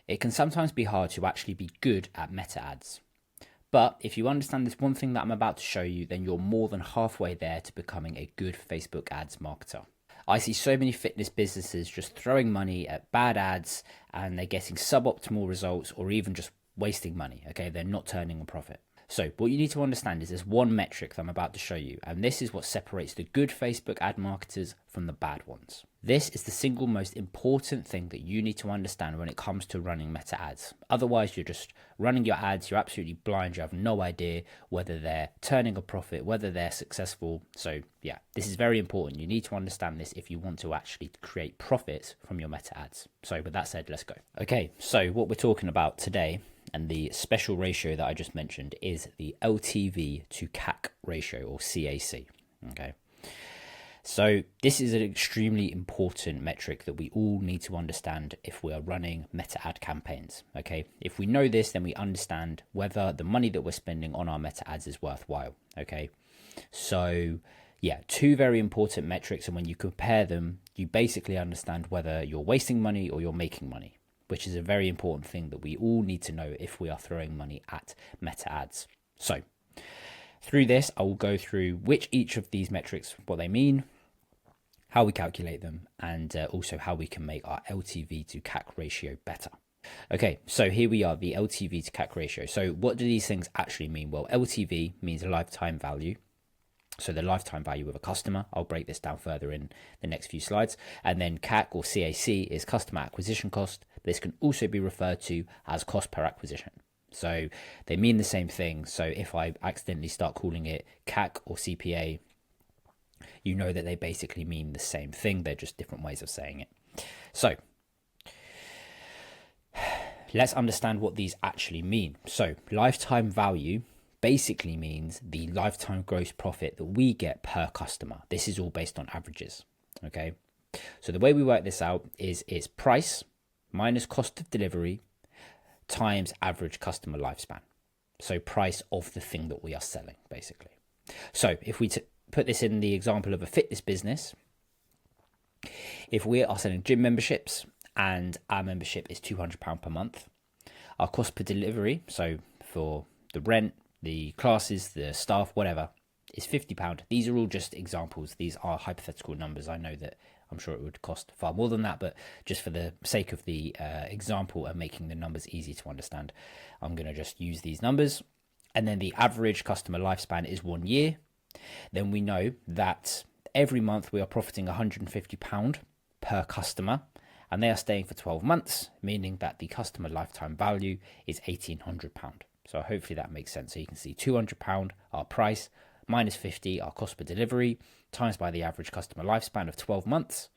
It can sometimes be hard to actually be good at meta ads. But if you understand this one thing that I'm about to show you, then you're more than halfway there to becoming a good Facebook ads marketer. I see so many fitness businesses just throwing money at bad ads and they're getting suboptimal results or even just wasting money. Okay, they're not turning a profit. So what you need to understand is there's one metric that I'm about to show you, and this is what separates the good Facebook ad marketers from the bad ones. This is the single most important thing that you need to understand when it comes to running meta ads. Otherwise, you're just running your ads, you're absolutely blind, you have no idea whether they're turning a profit, whether they're successful. So yeah, this is very important. You need to understand this if you want to actually create profits from your meta ads. So with that said, let's go. Okay, so what we're talking about today, and the special ratio that I just mentioned, is the LTV to CAC ratio, or CAC. Okay. So this is an extremely important metric that we all need to understand if we are running meta ad campaigns. Okay. If we know this, then we understand whether the money that we're spending on our meta ads is worthwhile. Okay. So yeah, two very important metrics. And when you compare them, you basically understand whether you're wasting money or you're making money, which is a very important thing that we all need to know if we are throwing money at meta ads. So through this, I will go through which each of these metrics, what they mean, how we calculate them, and also how we can make our LTV to CAC ratio better. Okay, so here we are, the LTV to CAC ratio. So what do these things actually mean? Well, LTV means lifetime value. So the lifetime value of a customer. I'll break this down further in the next few slides. And then CAC, or CAC, is customer acquisition cost. This can also be referred to as cost per acquisition. So they mean the same thing. So if I accidentally start calling it CAC or CPA, you know that they basically mean the same thing. They're just different ways of saying it. So let's understand what these actually mean. So lifetime value basically means the lifetime gross profit that we get per customer. This is all based on averages. Okay. So the way we work this out is it's price minus cost of delivery times average customer lifespan. So price of the thing that we are selling, basically. So if we put this in the example of a fitness business, if we are selling gym memberships and our membership is £200 per month, our cost per delivery, so for the rent, the classes, the staff, whatever, is £50. These are all just examples. These are hypothetical numbers. I know that I'm sure it would cost far more than that, but just for the sake of the example and making the numbers easy to understand, I'm going to just use these numbers. And then the average customer lifespan is 1 year. Then we know that every month we are profiting £150 per customer, and they are staying for 12 months, meaning that the customer lifetime value is £1,800. So hopefully that makes sense. So you can see £200 our price, minus 50 our cost per delivery, times by the average customer lifespan of 12 months,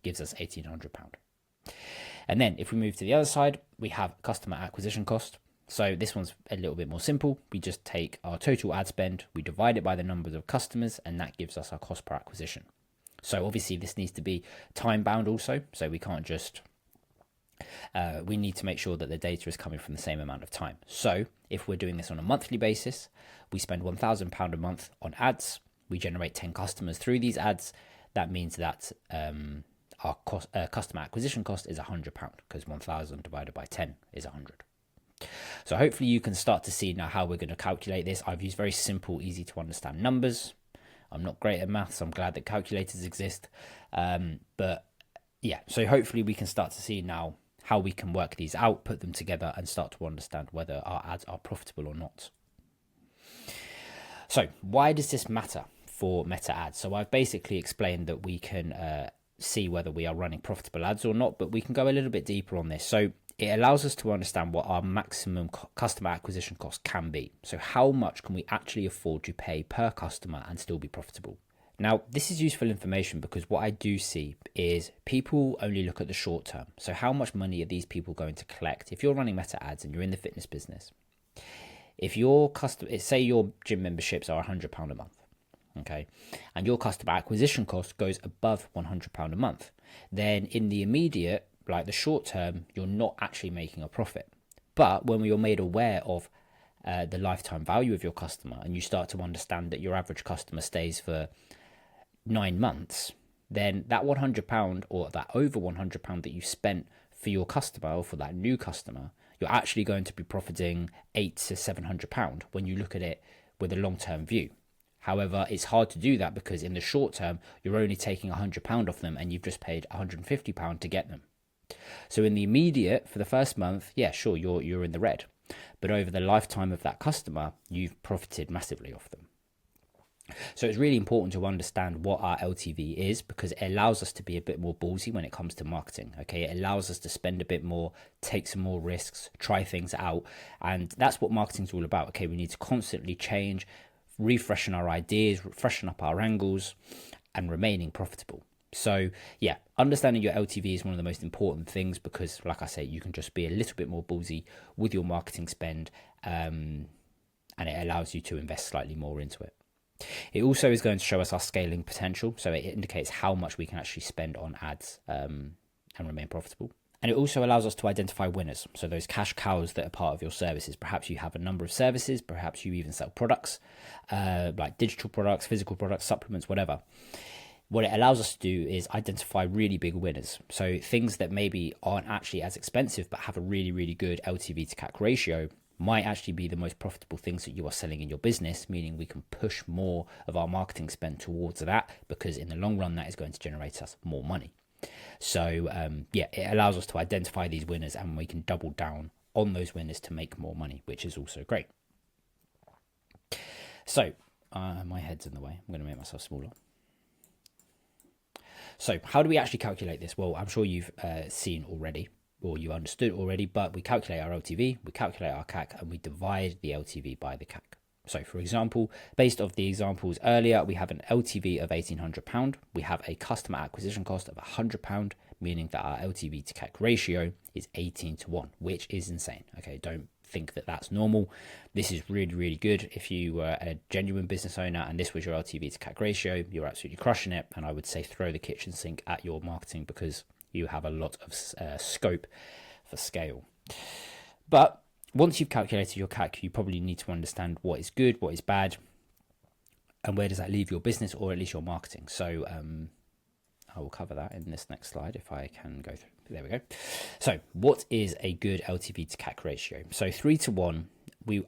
gives us £1,800. And then if we move to the other side, we have customer acquisition cost. So this one's a little bit more simple. We just take our total ad spend, we divide it by the numbers of customers, and that gives us our cost per acquisition. So obviously this needs to be time bound also. So we can't just, we need to make sure that the data is coming from the same amount of time. So if we're doing this on a monthly basis, we spend £1,000 a month on ads. We generate 10 customers through these ads. That means that our customer acquisition cost is £100, because 1,000 divided by 10 is 100. So hopefully you can start to see now how we're going to calculate this. I've used very simple, easy to understand numbers. I'm not great at maths. I'm glad that calculators exist. But yeah, so hopefully we can start to see now how we can work these out, put them together, and start to understand whether our ads are profitable or not. So why does this matter for meta ads? So I've basically explained that we can see whether we are running profitable ads or not, but we can go a little bit deeper on this. So it allows us to understand what our maximum customer acquisition cost can be. So how much can we actually afford to pay per customer and still be profitable? Now, this is useful information because what I do see is people only look at the short term. So how much money are these people going to collect? If you're running meta ads and you're in the fitness business, if your customer, say your gym memberships are £100 a month, okay, and your customer acquisition cost goes above £100 a month, then in the immediate, like the short term, you're not actually making a profit. But when you're made aware of the lifetime value of your customer, and you start to understand that your average customer stays for 9 months, then that £100 or that over £100 that you spent for your customer, or for that new customer, you're actually going to be profiting £800 to £700 when you look at it with a long-term view. However, it's hard to do that because in the short term, you're only taking £100 off them and you've just paid £150 to get them. So in the immediate, for the first month, yeah, sure, you're in the red. But over the lifetime of that customer, you've profited massively off them. So it's really important to understand what our LTV is, because it allows us to be a bit more ballsy when it comes to marketing. Okay, it allows us to spend a bit more, take some more risks, try things out. And that's what marketing is all about. Okay, we need to constantly change, refreshen our ideas, freshen up our angles, and remaining profitable. So yeah, understanding your LTV is one of the most important things, because like I say, you can just be a little bit more ballsy with your marketing spend, and it allows you to invest slightly more into it. It also is going to show us our scaling potential. So it indicates how much we can actually spend on ads and remain profitable. And it also allows us to identify winners. So those cash cows that are part of your services. Perhaps you have a number of services, perhaps you even sell products, like digital products, physical products, supplements, whatever. What it allows us to do is identify really big winners. So things that maybe aren't actually as expensive, but have a really, really good LTV to CAC ratio might actually be the most profitable things that you are selling in your business, meaning we can push more of our marketing spend towards that, because in the long run, that is going to generate us more money. So yeah, it allows us to identify these winners and we can double down on those winners to make more money, which is also great. So my head's in the way. I'm going to make myself smaller. So how do we actually calculate this? Well, I'm sure you've seen already, or you understood already, but we calculate our LTV, we calculate our CAC, and we divide the LTV by the CAC. So for example, based off the examples earlier, we have an LTV of £1,800. We have a customer acquisition cost of £100, meaning that our LTV to CAC ratio is 18:1, which is insane. Okay, don't think that that's normal. This is really, really good. If you were a genuine business owner and this was your LTV to CAC ratio, you're absolutely crushing it. And I would say throw the kitchen sink at your marketing, because you have a lot of scope for scale. But once you've calculated your CAC, you probably need to understand what is good, what is bad, and where does that leave your business, or at least your marketing. So I will cover that in this next slide if I can go through. There we go. So what is a good LTV to CAC ratio? So 3:1,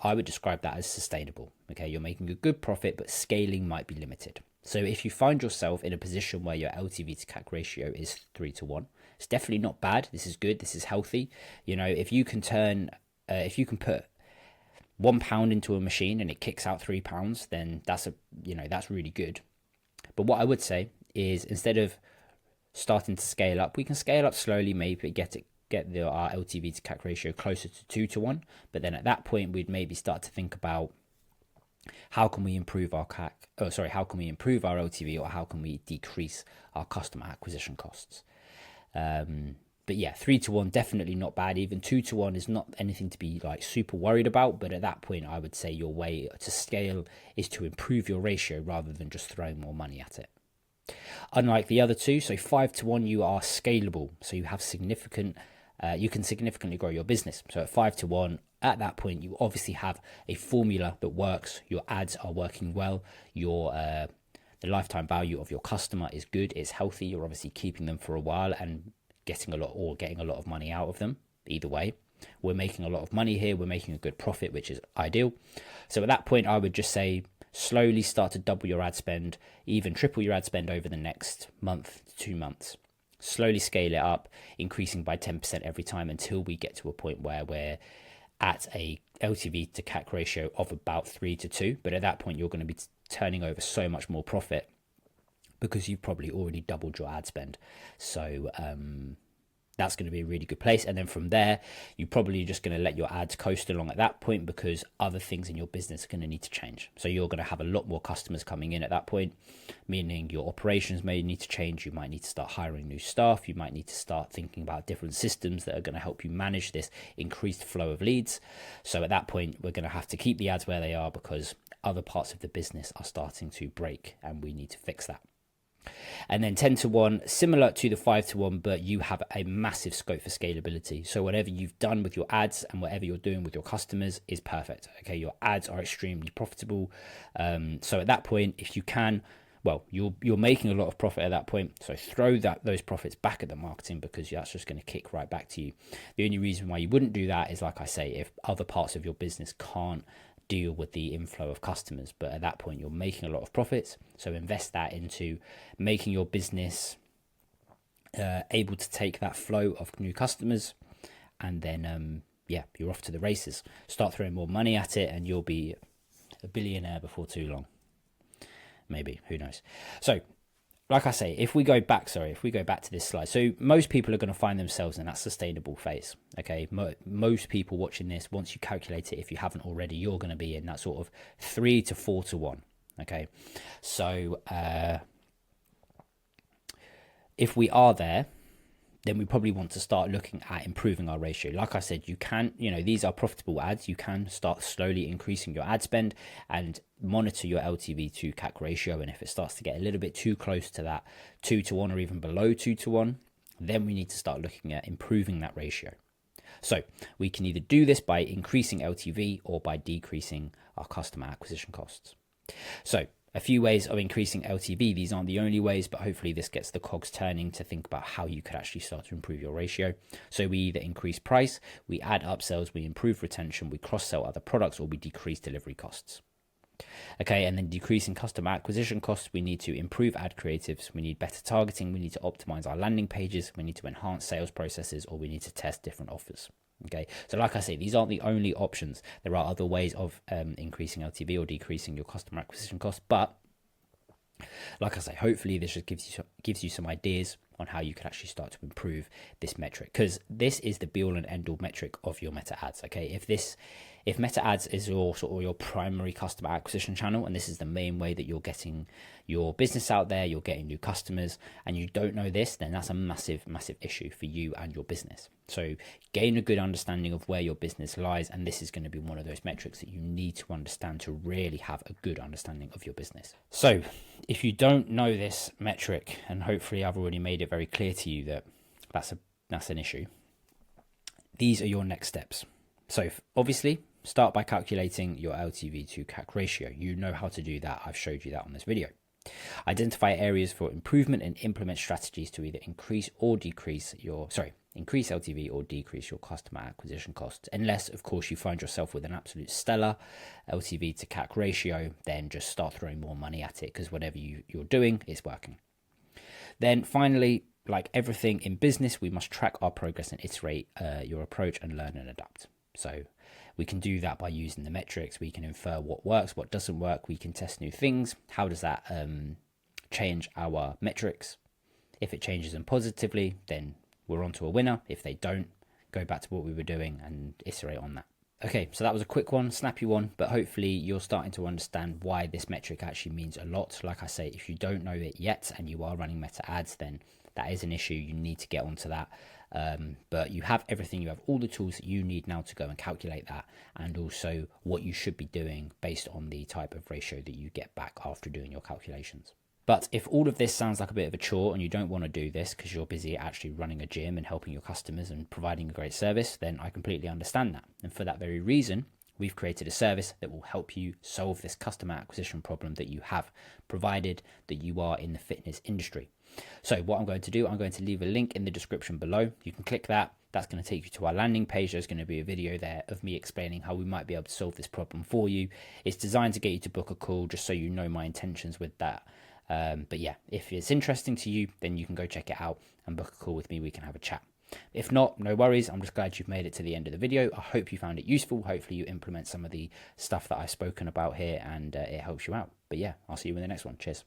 I would describe that as sustainable. Okay, you're making a good profit, but scaling might be limited. So if you find yourself in a position where your LTV to CAC ratio is 3:1, it's definitely not bad. This is good. This is healthy. You know, if you can put £1 into a machine and it kicks out £3, then that's really good. But what I would say is, instead of starting to scale up, we can scale up slowly, maybe get our LTV to CAC ratio closer to 2:1. But then at that point, we'd maybe start to think about how can we improve our CAC? How can we improve our LTV, or how can we decrease our customer acquisition costs? But yeah, 3:1, definitely not bad. Even 2:1 is not anything to be like super worried about. But at that point, I would say your way to scale is to improve your ratio rather than just throwing more money at it. Unlike the other two, so 5:1, you are scalable. So you have you can significantly grow your business. So at 5:1, at that point, you obviously have a formula that works. Your ads are working well. The lifetime value of your customer is good. It's healthy. You're obviously keeping them for a while and getting a lot of money out of them. Either way, we're making a lot of money here. We're making a good profit, which is ideal. So at that point, I would just say slowly start to double your ad spend, even triple your ad spend over the next month to 2 months. Slowly scale it up, increasing by 10% every time until we get to a point where we're at a LTV to CAC ratio of about 3:2. But at that point, you're going to be turning over so much more profit because you've probably already doubled your ad spend. So that's going to be a really good place. And then from there, you're probably just going to let your ads coast along at that point, because other things in your business are going to need to change. So you're going to have a lot more customers coming in at that point, meaning your operations may need to change. You might need to start hiring new staff. You might need to start thinking about different systems that are going to help you manage this increased flow of leads. So at that point, we're going to have to keep the ads where they are, because other parts of the business are starting to break and we need to fix that. And then 10:1, similar to the 5:1, but you have a massive scope for scalability. So whatever you've done with your ads and whatever you're doing with your customers is perfect. Okay, your ads are extremely profitable. So at that point, if you can, well, you're making a lot of profit at that point. So throw those profits back at the marketing, because that's just going to kick right back to you. The only reason why you wouldn't do that is, like I say, if other parts of your business can't deal with the inflow of customers. But at that point, you're making a lot of profits. So invest that into making your business able to take that flow of new customers, and then yeah, you're off to the races. Start throwing more money at it, and you'll be a billionaire before too long. Maybe, who knows? So, like I say, if we go back to this slide, so most people are going to find themselves in that sustainable phase. Okay, most people watching this, once you calculate it, if you haven't already, you're going to be in that sort of 3 to 4 to 1. Okay, so if we are there, then we probably want to start looking at improving our ratio. Like I said, you can, these are profitable ads. You can start slowly increasing your ad spend and monitor your LTV to CAC ratio. And if it starts to get a little bit too close to that 2 to 1 or even below 2 to 1, then we need to start looking at improving that ratio. So we can either do this by increasing LTV or by decreasing our customer acquisition costs. So a few ways of increasing LTV. These aren't the only ways, but hopefully this gets the cogs turning to think about how you could actually start to improve your ratio. So we either increase price, we add upsells, we improve retention, we cross-sell other products, or we decrease delivery costs. Okay, and then decreasing customer acquisition costs, we need to improve ad creatives, we need better targeting, we need to optimize our landing pages, we need to enhance sales processes, or we need to test different offers. Okay, so like I say, these aren't the only options. There are other ways of increasing LTV or decreasing your customer acquisition costs. But like I say, hopefully this just gives you some ideas on how you can actually start to improve this metric, because this is the be all and end all metric of your meta ads. Okay, if meta ads is your primary customer acquisition channel, and this is the main way that you're getting your business out there, you're getting new customers, and you don't know this, then that's a massive issue for you and your business. So gain a good understanding of where your business lies, and this is going to be one of those metrics that you need to understand to really have a good understanding of your business. So if you don't know this metric, and hopefully I've already made it very clear to you that that's an issue, these are your next steps. So obviously, start by calculating your LTV to CAC ratio. You know how to do that. I've showed you that on this video. Identify areas for improvement and implement strategies to either increase LTV or decrease your customer acquisition costs. Unless, of course, you find yourself with an absolute stellar LTV to CAC ratio, then just start throwing more money at it, because whatever you're doing is working. Then finally, like everything in business, we must track our progress and iterate your approach and learn and adapt. So we can do that by using the metrics. We can infer what works, what doesn't work. We can test new things. How does that change our metrics? If it changes them positively, then we're on to a winner. If they don't, go back to what we were doing and iterate on that. Okay, so that was a quick one, snappy one, but hopefully you're starting to understand why this metric actually means a lot. Like I say, if you don't know it yet and you are running meta ads, then that is an issue. You need to get onto that. But you have everything. You have all the tools that you need now to go and calculate that, and also what you should be doing based on the type of ratio that you get back after doing your calculations. But if all of this sounds like a bit of a chore and you don't want to do this because you're busy actually running a gym and helping your customers and providing a great service, then I completely understand that. And for that very reason, we've created a service that will help you solve this customer acquisition problem that you have, provided that you are in the fitness industry. So what I'm going to do, I'm going to leave a link in the description below. You can click that. That's going to take you to our landing page. There's going to be a video there of me explaining how we might be able to solve this problem for you. It's designed to get you to book a call, just so you know my intentions with that. But yeah, if it's interesting to you, then you can go check it out and book a call with me. We can have a chat. If not, no worries. I'm just glad you've made it to the end of the video. I hope you found it useful. Hopefully you implement some of the stuff that I've spoken about here and it helps you out. But yeah, I'll see you in the next one. Cheers.